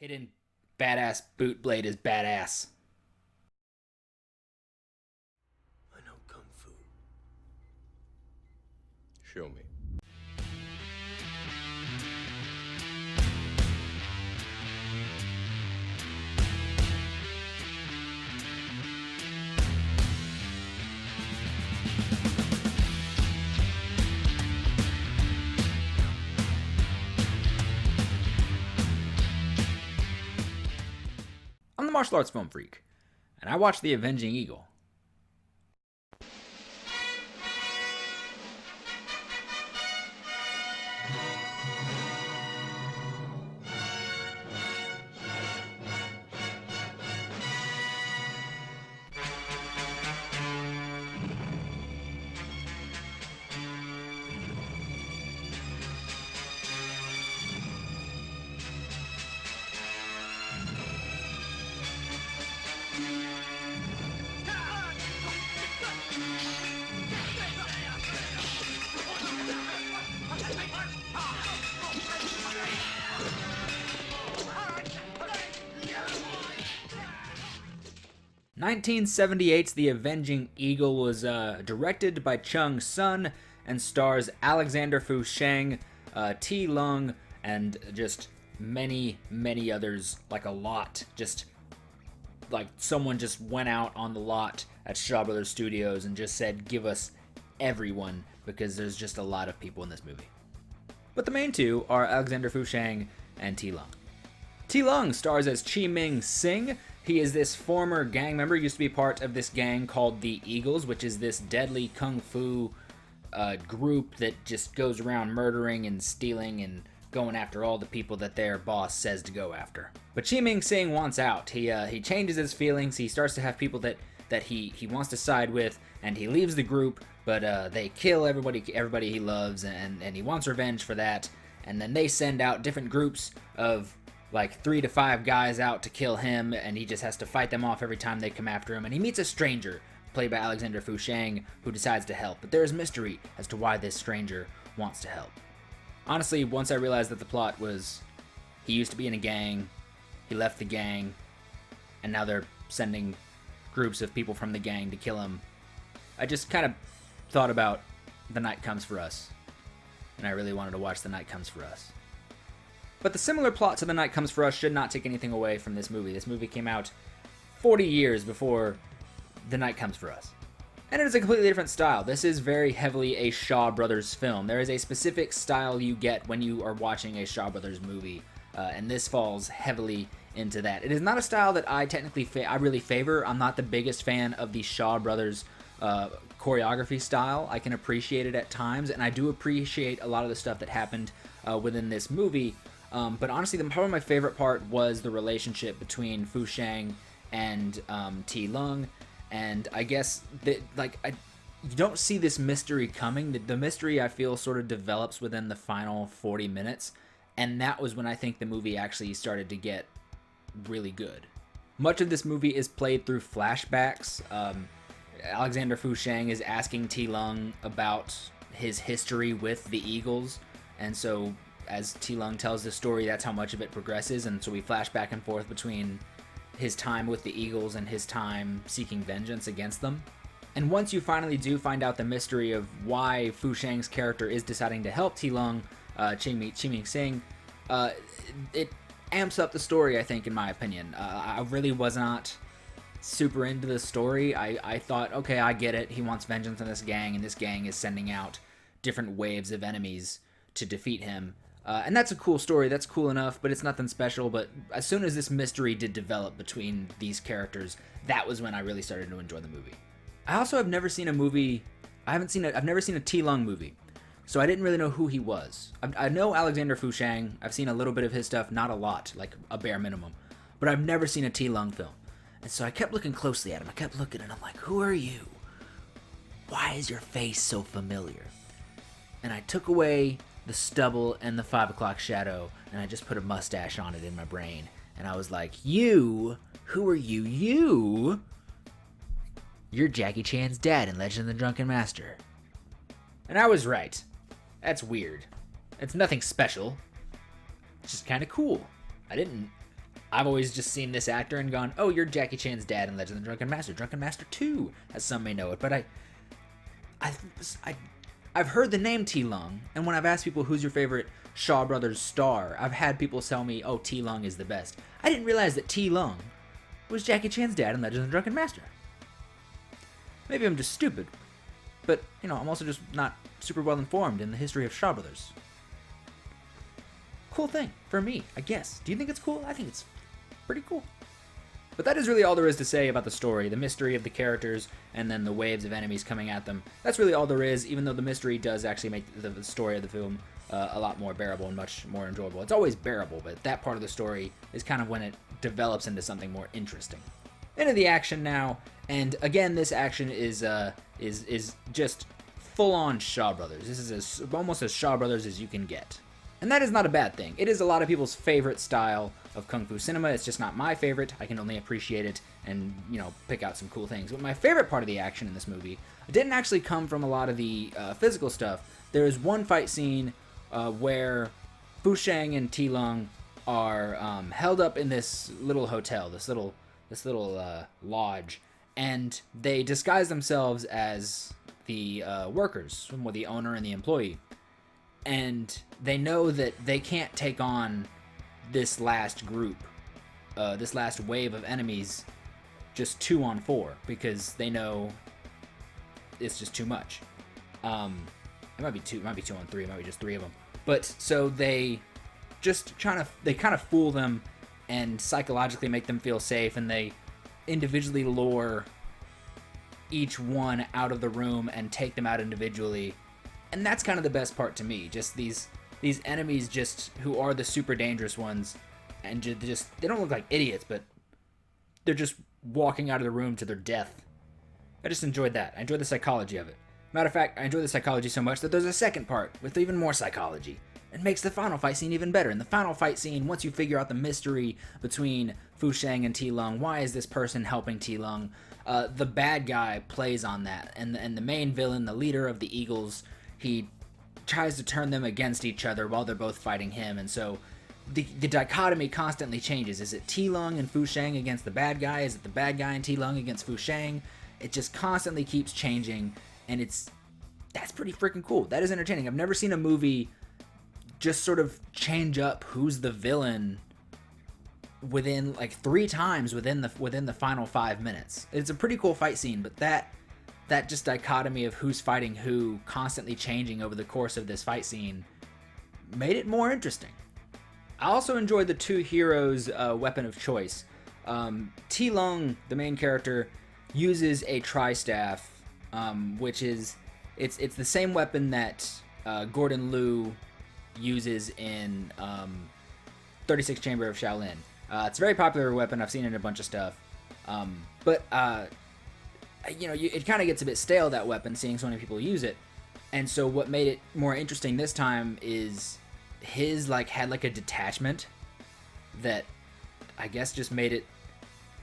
Hidden badass boot blade is badass. I know Kung Fu. Show me. I'm the martial arts film freak, and I watched The Avenging Eagle. 1978's The Avenging Eagle was directed by Chung's son and stars Alexander Fu Sheng, T. Lung, and just many, many others, like a lot. Just like someone just went out on the lot at Shaw Brothers Studios and just said, give us everyone, because there's just a lot of people in this movie. But the main two are Alexander Fu Sheng and T. Lung. T. Lung stars as Chi Ming Sing. He is this former gang member, used to be part of this gang called the Eagles, which is this deadly kung fu group that just goes around murdering and stealing and going after all the people that their boss says to go after. But Chi Ming Sing wants out. He changes his feelings. He starts to have people that he wants to side with, and he leaves the group, but they kill everybody he loves, and he wants revenge for that. And then they send out different groups of like 3 to 5 guys out to kill him, and he just has to fight them off every time they come after him. And he meets a stranger, played by Alexander Fu Sheng, who decides to help. But there is mystery as to why this stranger wants to help. Honestly, once I realized that the plot was he used to be in a gang, he left the gang, and now they're sending groups of people from the gang to kill him, I just kind of thought about The Night Comes for Us. And I really wanted to watch The Night Comes for Us. But the similar plot to The Night Comes for Us should not take anything away from this movie. This movie came out 40 years before The Night Comes for Us. And it is a completely different style. This is very heavily a Shaw Brothers film. There is a specific style you get when you are watching a Shaw Brothers movie, and this falls heavily into that. It is not a style that I technically I really favor. I'm not the biggest fan of the Shaw Brothers choreography style. I can appreciate it at times, and I do appreciate a lot of the stuff that happened within this movie. But honestly, probably my favorite part was the relationship between Fu Sheng and T. Lung. And I guess that, you don't see this mystery coming. The mystery, I feel, sort of develops within the final 40 minutes. And that was when I think the movie actually started to get really good. Much of this movie is played through flashbacks. Alexander Fu Sheng is asking T. Lung about his history with the Eagles. And so as T. Lung tells the story, that's how much of it progresses, and so we flash back and forth between his time with the Eagles and his time seeking vengeance against them. And once you finally do find out the mystery of why Fu Sheng's character is deciding to help T. Lung, Chi Ming Sing, it amps up the story, I think, in my opinion. I really was not super into the story. I thought, okay, I get it. He wants vengeance on this gang, and this gang is sending out different waves of enemies to defeat him. And that's a cool story, that's cool enough, but it's nothing special. But as soon as this mystery did develop between these characters, that was when I really started to enjoy the movie. I also have never seen a movie, I've never seen a T. Lung movie, so I didn't really know who he was. I know Alexander Fu Sheng, I've seen a little bit of his stuff, not a lot, like a bare minimum, but I've never seen a T. Lung film. And so I kept looking closely at him, I kept looking, and I'm like, who are you? Why is your face so familiar? And I took away the stubble and the 5 o'clock shadow, and I just put a mustache on it in my brain. And I was like, you? Who are you? You're Jackie Chan's dad in Legend of the Drunken Master. And I was right. That's weird. It's nothing special. It's just kind of cool. I didn't I've always just seen this actor and gone, oh, you're Jackie Chan's dad in Legend of the Drunken Master. Drunken Master 2, as some may know it. But I've heard the name T. Lung, and when I've asked people who's your favorite Shaw Brothers star, I've had people tell me, oh, T. Lung is the best. I didn't realize that T. Lung was Jackie Chan's dad in Legend of the Drunken Master. Maybe I'm just stupid, but, you know, I'm also just not super well informed in the history of Shaw Brothers. Cool thing for me, I guess. Do you think it's cool? I think it's pretty cool. But that is really all there is to say about the story, the mystery of the characters, and then the waves of enemies coming at them. That's really all there is, even though the mystery does actually make the story of the film a lot more bearable and much more enjoyable. It's always bearable, but that part of the story is kind of when it develops into something more interesting. Into the action now, and again, this action is just full-on Shaw Brothers. This is almost as Shaw Brothers as you can get. And that is not a bad thing. It is a lot of people's favorite style of kung fu cinema. It's just not my favorite. I can only appreciate it and, you know, pick out some cool things. But my favorite part of the action in this movie didn't actually come from a lot of the physical stuff. There is one fight scene where Fu Sheng and Ti Lung are held up in this little hotel, this little lodge, and they disguise themselves as the workers, the owner and the employee. And they know that they can't take on this last group, this last wave of enemies, just 2-on-4, because they know it's just too much. It might be 2-on-3, it might be just 3 of them. But so they kind of fool them and psychologically make them feel safe, and they individually lure each one out of the room and take them out individually. And that's kind of the best part to me. Just these enemies, just who are the super dangerous ones, and just they don't look like idiots, but they're just walking out of the room to their death. I just enjoyed that. I enjoyed the psychology of it. Matter of fact, I enjoyed the psychology so much that there's a second part with even more psychology. It makes the final fight scene even better. In the final fight scene, once you figure out the mystery between Fu Sheng and Ti Lung, why is this person helping Ti Lung? The bad guy plays on that, and the main villain, the leader of the Eagles, he tries to turn them against each other while they're both fighting him, and so the dichotomy constantly changes. Is it Ti Lung and Fu Sheng against the bad guy? Is it the bad guy and Ti Lung against Fu Sheng? It just constantly keeps changing, and that's pretty freaking cool. That is entertaining. I've never seen a movie just sort of change up who's the villain within like 3 times within the final 5 minutes. It's a pretty cool fight scene, but that just dichotomy of who's fighting who constantly changing over the course of this fight scene made it more interesting. I also enjoyed the two heroes' weapon of choice. Ti Lung, the main character, uses a tri-staff, which is it's the same weapon that Gordon Liu uses in 36 Chamber of Shaolin. It's a very popular weapon. I've seen it in a bunch of stuff. But it kind of gets a bit stale, that weapon, seeing so many people use it. And so what made it more interesting this time is his had a detachment that I guess just made it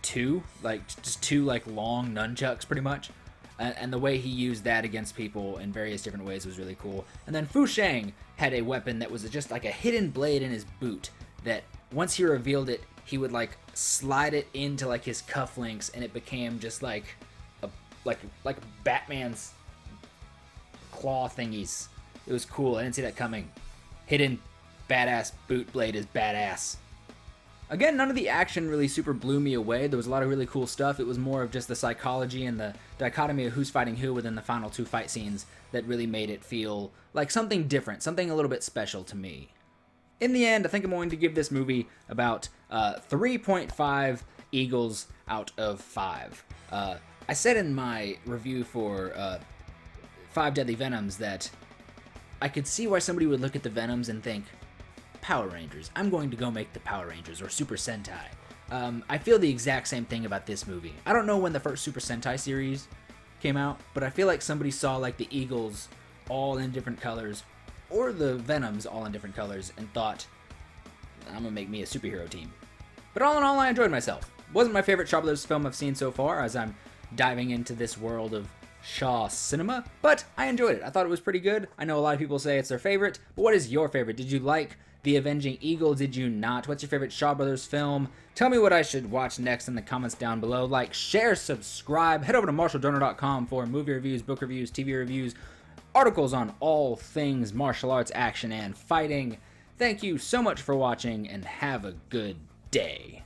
two long nunchucks pretty much. And the way he used that against people in various different ways was really cool. And then Fu Sheng had a weapon that was just like a hidden blade in his boot that once he revealed it, he would slide it into his cufflinks, and it became just like Batman's claw thingies. It was cool. I didn't see that coming. Hidden badass boot blade is badass. Again, none of the action really super blew me away. There was a lot of really cool stuff. It was more of just the psychology and the dichotomy of who's fighting who within the final 2 fight scenes that really made it feel like something different, something a little bit special to me. In the end, I think I'm going to give this movie about 3.5 Eagles out of 5. I said in my review for 5 Deadly Venoms that I could see why somebody would look at the Venoms and think, Power Rangers. I'm going to go make the Power Rangers or Super Sentai. I feel the exact same thing about this movie. I don't know when the first Super Sentai series came out, but I feel like somebody saw the Eagles all in different colors, or the Venoms all in different colors, and thought, I'm gonna make me a superhero team. But all in all, I enjoyed myself. Wasn't my favorite Shaw Brothers film I've seen so far, as I'm diving into this world of Shaw cinema, but I enjoyed it. I thought it was pretty good. I know a lot of people say it's their favorite, but what is your favorite? Did you like The Avenging Eagle, did you not? What's your favorite Shaw Brothers film? Tell me what I should watch next in the comments down below. Like, share, subscribe. Head over to marshalljoyner.com for movie reviews, book reviews, TV reviews, articles on all things martial arts, action, and fighting. Thank you so much for watching, and have a good day.